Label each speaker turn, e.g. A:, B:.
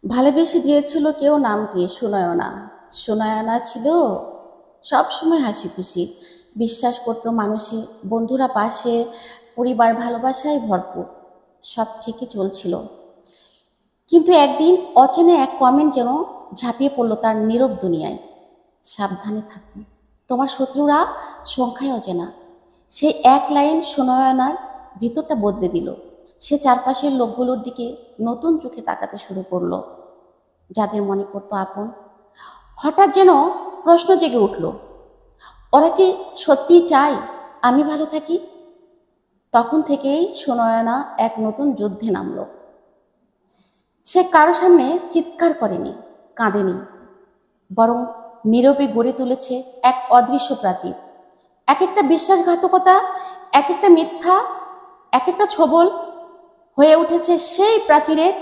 A: ভালোবেসে দিয়েছিল কেউ, নামটি সুনয়না। সুনয়না ছিল সব সময় হাসি খুশি, বিশ্বাস করতো মানুষে, বন্ধুরা পাশে, পরিবার ভালোবাসায় ভরপুর। সব ঠিকই চলছিল, কিন্তু একদিন অচেনা এক কমেন্ট যেন ঝাঁপিয়ে পড়লো তার নীরব দুনিয়ায়। সাবধানে থাকুন, তোমার শত্রুরা সংখ্যায় অচেনা। সেই এক লাইন সুনয়নার ভিতরটা বদলে দিল। সে চারপাশের লোকগুলোর দিকে নতুন চোখে তাকাতে শুরু করলো, যাদের মনে করতো আপন। হঠাৎ যেন প্রশ্ন জেগে উঠল, ওরা কি সত্যি চায় আমি ভালো থাকি? তখন থেকেই সুনয়না এক নতুন যুদ্ধে নামলো। সে কারো সামনে চিৎকার করেনি, কাঁদেনি, বরং নীরবে গড়ে তুলেছে এক অদৃশ্য প্রাচীর। এক একটা বিশ্বাসঘাতকতা, এক একটা মিথ্যা, এক একটা ছবল হয়ে উঠেছে সেই প্রাচীরের